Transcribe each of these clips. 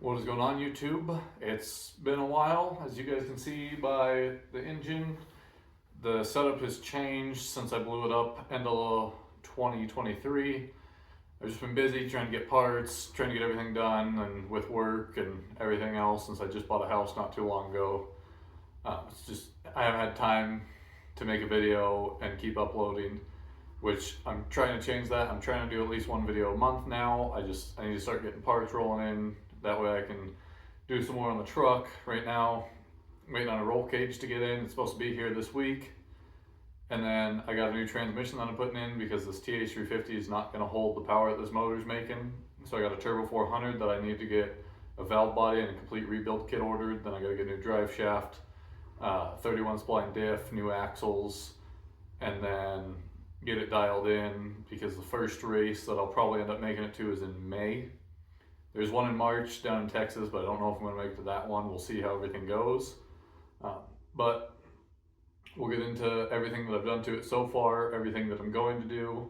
What is going on, YouTube? It's been a while. As you guys can see by the engine, the setup has changed since I blew it up end of 2023. I've just been busy trying to get parts, trying to get everything done, and with work and everything else since I just bought a house not too long ago. It's just, I haven't had time to make a video and keep uploading, which I'm trying to change that. I'm trying to do at least one video a month now. I need to start getting parts rolling in. That way I can do some more on the truck. Right now, I'm waiting on a roll cage to get in. It's supposed to be here this week. And then I got a new transmission that I'm putting in because this TH350 is not going to hold the power that this motor's making. So I got a Turbo 400 that I need to get a valve body and a complete rebuild kit ordered. Then I got to get a new drive shaft, 31 spline diff, new axles, and then get it dialed in because the first race that I'll probably end up making it to is in May. There's one in March down in Texas, but I don't know if I'm going to make it to that one. We'll see how everything goes. But we'll get into everything that I've done to it so far, everything that I'm going to do,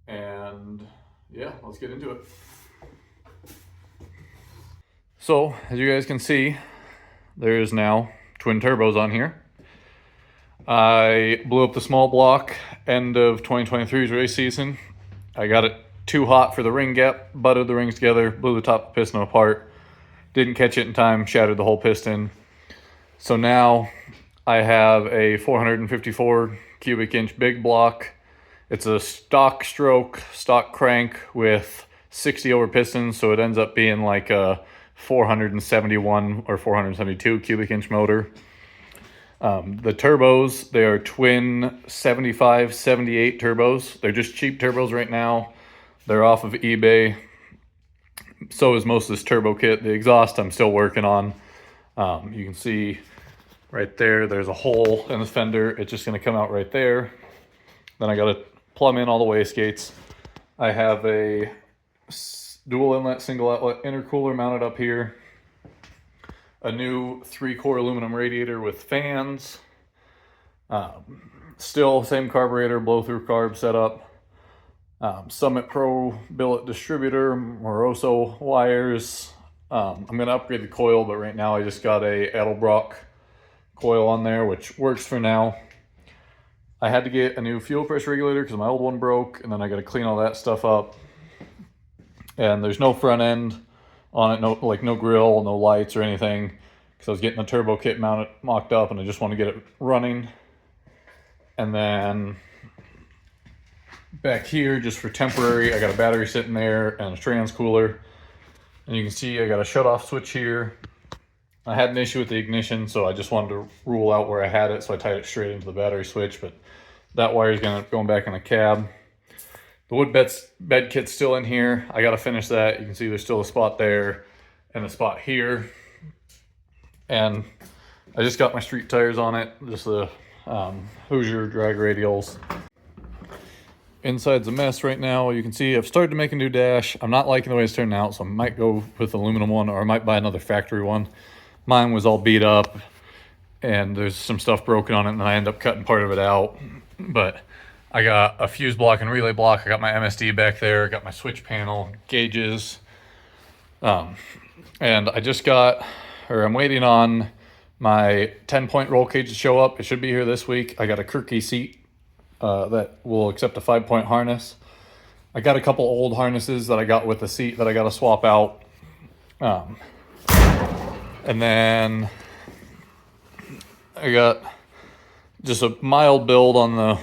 and yeah, let's get into it. So, as you guys can see, there's now twin turbos on here. I blew up the small block end of 2023's race season. I got it too hot for the ring gap, butted the rings together, blew the top of the piston apart, didn't catch it in time, shattered the whole piston. So now I have a 454 cubic inch big block. It's a stock stroke, stock crank with 60 over pistons, so it ends up being like a 471 or 472 cubic inch motor. The turbos, they are twin 75, 78 turbos. They're just cheap turbos right now. They're off of eBay. So is most of this turbo kit. The exhaust I'm still working on. You can see right there, there's a hole in the fender. It's just going to come out right there. Then I got to plumb in all the wastegates. I have a dual inlet, single outlet intercooler mounted up here. A new 3-core aluminum radiator with fans. Still same carburetor, blow-through carb setup. Summit Pro billet distributor, Moroso wires. I'm going to upgrade the coil, but right now I just got a Edelbrock coil on there, which works for now. I had to get a new fuel pressure regulator because my old one broke, and then I got to clean all that stuff up. And there's no front end on it, no grill, no lights or anything, because I was getting the turbo kit mocked up and I just want to get it running. And then back here, just for temporary, I got a battery sitting there and a trans cooler. And you can see I got a shut-off switch here. I had an issue with the ignition, so I just wanted to rule out where I had it, so I tied it straight into the battery switch, but that wire is going back in the cab. The wood bed kit's still in here. I got to finish that. You can see there's still a spot there and a spot here. And I just got my street tires on it, just the Hoosier drag radials. Inside's a mess right now. You can see I've started to make a new dash. I'm not liking the way it's turning out, so I might go with the aluminum one, or I might buy another factory one. Mine was all beat up and there's some stuff broken on it, and I end up cutting part of it out. But I got a fuse block and relay block. I got my MSD back there. I got my switch panel, gauges. And I just I'm waiting on my 10-point roll cage to show up. It should be here this week. I got a Kirky seat that will accept a 5-point harness. I got a couple old harnesses that I got with the seat that I got to swap out. And then I got just a mild build on the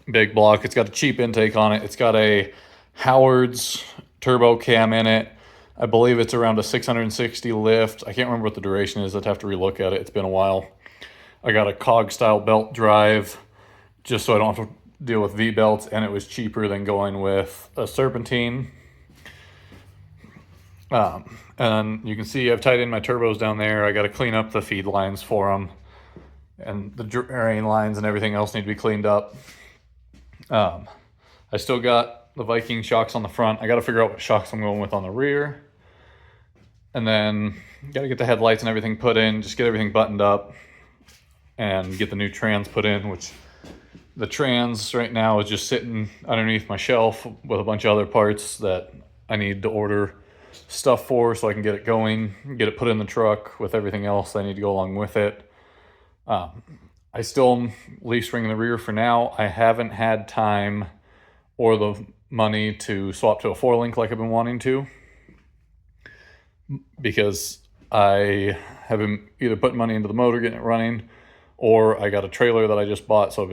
big block. It's got a cheap intake on it. It's got a Howard's turbo cam in it. I believe it's around a 660 lift. I can't remember what the duration is. I'd have to relook at it. It's been a while. I got a COG style belt drive just so I don't have to deal with V-belts, and it was cheaper than going with a serpentine. And you can see I've tied in my turbos down there. I got to clean up the feed lines for them, and the drain lines and everything else need to be cleaned up. I still got the Viking shocks on the front. I got to figure out what shocks I'm going with on the rear. And then got to get the headlights and everything put in, just get everything buttoned up and get the new trans put in, which the trans right now is just sitting underneath my shelf with a bunch of other parts that I need to order stuff for so I can get it going, get it put in the truck with everything else I need to go along with it. I still am leaf springing the rear for now. I haven't had time or the money to swap to a 4-link like I've been wanting to, because I have been either putting money into the motor, getting it running, or I got a trailer that I just bought, so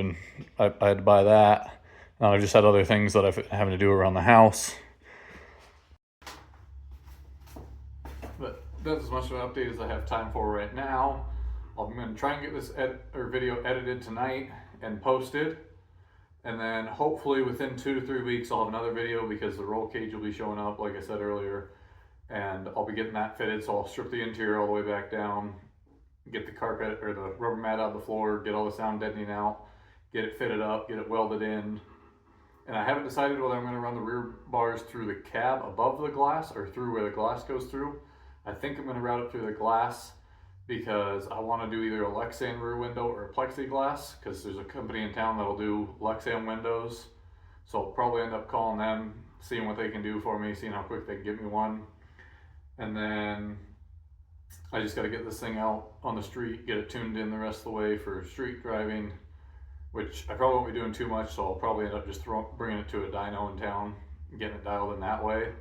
I had to buy that. I've just had other things that I've having to do around the house. But that's as much of an update as I have time for right now. I'm going to try and get this video edited tonight and posted. And then hopefully within 2 to 3 weeks, I'll have another video because the roll cage will be showing up, like I said earlier. And I'll be getting that fitted, so I'll strip the interior all the way back down, get the carpet or the rubber mat out of the floor, get all the sound deadening out, get it fitted up, get it welded in. And I haven't decided whether I'm going to run the rear bars through the cab above the glass or through where the glass goes through. I think I'm going to route it through the glass because I want to do either a Lexan rear window or a plexiglass, because there's a company in town that'll do Lexan windows. So I'll probably end up calling them, seeing what they can do for me, seeing how quick they can get me one. And then I just got to get this thing out on the street, get it tuned in the rest of the way for street driving, which I probably won't be doing too much, so I'll probably end up just bringing it to a dyno in town, getting it dialed in that way.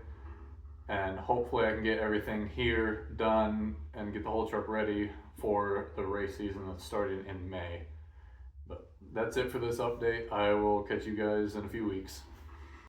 And hopefully I can get everything here done and get the whole truck ready for the race season that's starting in May. But that's it for this update. I will catch you guys in a few weeks.